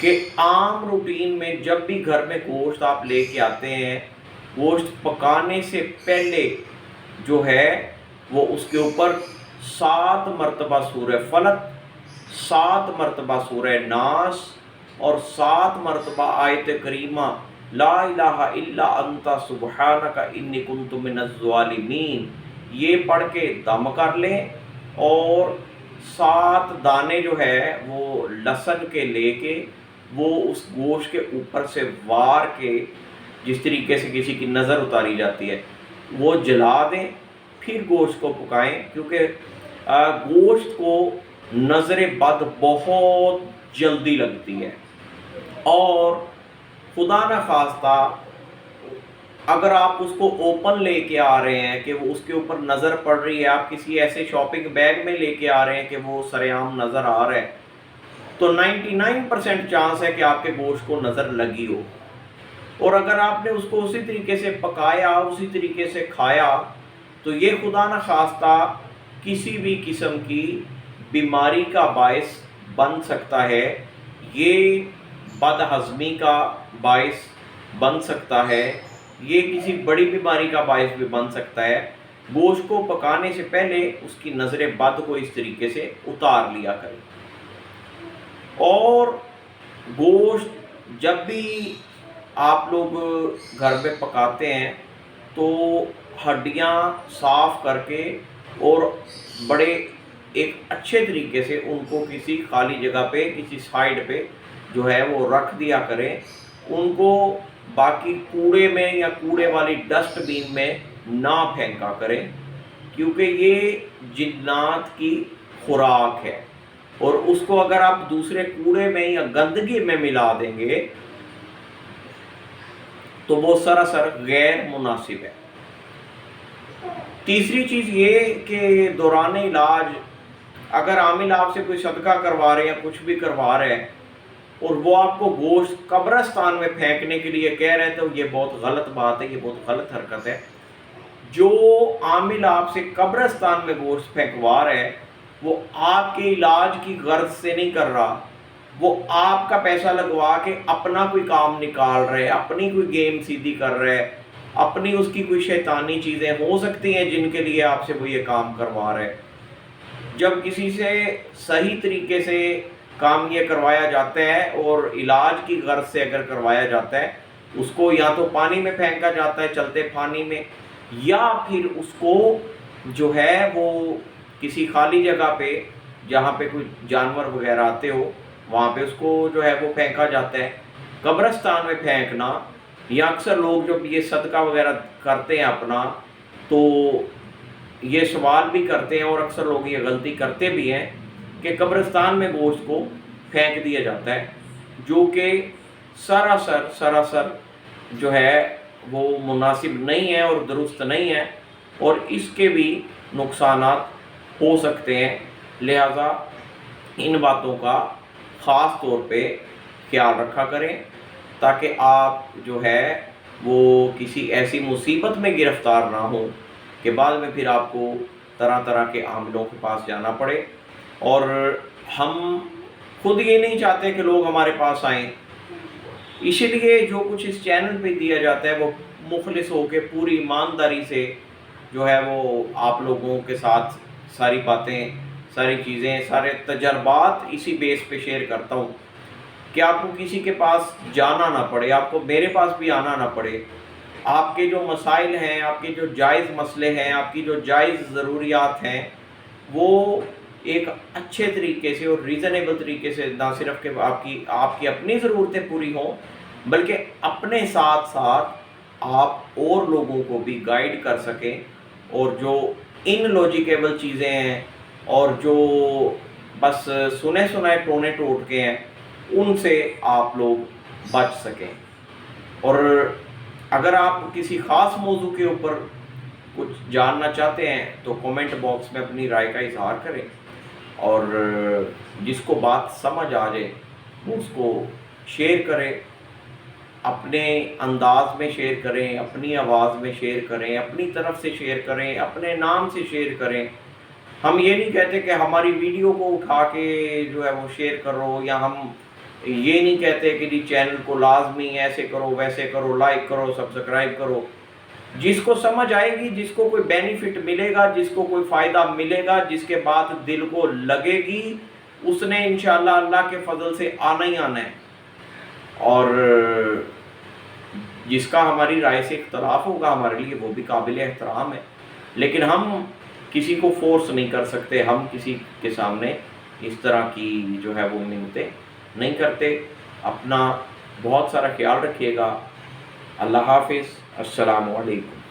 کہ عام روٹین میں جب بھی گھر میں گوشت آپ لے کے آتے ہیں، گوشت پکانے سے پہلے جو ہے وہ اس کے اوپر 7 مرتبہ سورہ فلق، 7 مرتبہ سورہ ناس اور 7 مرتبہ آیت کریمہ لا الہ الا انت سبحانک انی کنت من الظالمین یہ پڑھ کے دم کر لیں، اور 7 دانے جو ہے وہ لہسن کے لے کے وہ اس گوشت کے اوپر سے وار کے، جس طریقے سے کسی کی نظر اتاری جاتی ہے، وہ جلا دیں، پھر گوشت کو پکائیں، کیونکہ گوشت کو نظر بد بہت جلدی لگتی ہے، اور خدا نہ خواستہ اگر آپ اس کو اوپن لے کے آ رہے ہیں کہ وہ اس کے اوپر نظر پڑ رہی ہے، آپ کسی ایسے شاپنگ بیگ میں لے کے آ رہے ہیں کہ وہ سرعام نظر آ رہا ہے، تو 99% چانس ہے کہ آپ کے گوشت کو نظر لگی ہو، اور اگر آپ نے اس کو اسی طریقے سے پکایا، اسی طریقے سے کھایا، تو یہ خدا نہ خواستہ کسی بھی قسم کی بیماری کا باعث بن سکتا ہے، یہ بد ہضمی کا باعث بن سکتا ہے، یہ کسی بڑی بیماری کا باعث بھی بن سکتا ہے۔ گوشت کو پکانے سے پہلے اس کی نظر بد کو اس طریقے سے اتار لیا کریں، اور گوشت جب بھی آپ لوگ گھر میں پکاتے ہیں تو ہڈیاں صاف کر کے اور بڑے ایک اچھے طریقے سے ان کو کسی خالی جگہ پہ، کسی سائیڈ پہ جو ہے وہ رکھ دیا کریں، ان کو باقی کوڑے میں یا کوڑے والی ڈسٹ بین میں نہ پھینکا کریں، کیونکہ یہ جنات کی خوراک ہے، اور اس کو اگر آپ دوسرے کوڑے میں یا گندگی میں ملا دیں گے تو وہ سراسر غیر مناسب ہے۔ تیسری چیز یہ کہ دوران علاج اگر عامل آپ سے کوئی صدقہ کروا رہے ہیں، کچھ بھی کروا رہے ہیں، اور وہ آپ کو گوشت قبرستان میں پھینکنے کے لیے کہہ رہے ہیں، تو یہ بہت غلط بات ہے، یہ بہت غلط حرکت ہے۔ جو عامل آپ سے قبرستان میں گوشت پھینکوا رہے ہیں وہ آپ کے علاج کی غرض سے نہیں کر رہا، وہ آپ کا پیسہ لگوا کے اپنا کوئی کام نکال رہے، اپنی کوئی گیم سیدھی کر رہے، اپنی اس کی کوئی شیطانی چیزیں ہو سکتی ہیں جن کے لیے آپ سے وہ یہ کام کروا رہے۔ جب کسی سے صحیح طریقے سے کام یہ کروایا جاتا ہے اور علاج کی غرض سے اگر کروایا جاتا ہے، اس کو یا تو پانی میں پھینکا جاتا ہے چلتے پانی میں، یا پھر اس کو جو ہے وہ کسی خالی جگہ پہ جہاں پہ کوئی جانور وغیرہ آتے ہو وہاں پہ اس کو جو ہے وہ پھینکا جاتا ہے۔ قبرستان میں پھینکنا، یا اکثر لوگ جو یہ صدقہ وغیرہ کرتے ہیں اپنا، تو یہ سوال بھی کرتے ہیں اور اکثر لوگ یہ غلطی کرتے بھی ہیں کہ قبرستان میں گوشت کو پھینک دیا جاتا ہے، جو کہ سراسر جو ہے وہ مناسب نہیں ہے اور درست نہیں ہے، اور اس کے بھی نقصانات ہو سکتے ہیں، لہذا ان باتوں کا خاص طور پہ خیال رکھا کریں تاکہ آپ جو ہے وہ کسی ایسی مصیبت میں گرفتار نہ ہوں کہ بعد میں پھر آپ کو طرح طرح کے عاملوں کے پاس جانا پڑے، اور ہم خود یہ نہیں چاہتے کہ لوگ ہمارے پاس آئیں، اس لیے جو کچھ اس چینل پہ دیا جاتا ہے وہ مخلص ہو کے پوری ایمانداری سے جو ہے وہ آپ لوگوں کے ساتھ ساری باتیں، ساری چیزیں، سارے تجربات اسی بیس پہ شیئر کرتا ہوں کہ آپ کو کسی کے پاس جانا نہ پڑے، آپ کو میرے پاس بھی آنا نہ پڑے، آپ کے جو مسائل ہیں، آپ کے جو جائز مسئلے ہیں، آپ کی جو جائز ضروریات ہیں، وہ ایک اچھے طریقے سے اور ریزنیبل طریقے سے نہ صرف کہ آپ کی اپنی ضرورتیں پوری ہوں، بلکہ اپنے ساتھ ساتھ آپ اور لوگوں کو بھی گائیڈ کر سکیں، اور جو ان لاجیکیبل چیزیں ہیں اور جو بس سنے سنائے ٹونے ٹوٹ کے ہیں ان سے آپ لوگ بچ سکیں۔ اور اگر آپ کسی خاص موضوع کے اوپر کچھ جاننا چاہتے ہیں تو کومنٹ باکس میں اپنی رائے کا اظہار کریں، اور جس کو بات سمجھ آ جائے وہ اس کو شیئر کریں، اپنے انداز میں شیئر کریں، اپنی آواز میں شیئر کریں، اپنی طرف سے شیئر کریں، اپنے نام سے شیئر کریں۔ ہم یہ نہیں کہتے کہ ہماری ویڈیو کو اٹھا کے جو ہے وہ شیئر کرو، یا ہم یہ نہیں کہتے کہ جی چینل کو لازمی ایسے کرو ویسے کرو، لائک کرو، سبسکرائب کرو۔ جس کو سمجھ آئے گی، جس کو کوئی بینیفٹ ملے گا، جس کو کوئی فائدہ ملے گا، جس کے بات دل کو لگے گی، اس نے انشاءاللہ اللہ کے فضل سے آنا ہی آنا ہے۔ اور جس کا ہماری رائے سے اختلاف ہوگا ہمارے لیے وہ بھی قابل احترام ہے، لیکن ہم کسی کو فورس نہیں کر سکتے، ہم کسی کے سامنے اس طرح کی جو ہے وہ منتیں نہیں کرتے۔ اپنا بہت سارا خیال رکھیے گا۔ اللہ حافظ، السلام علیکم۔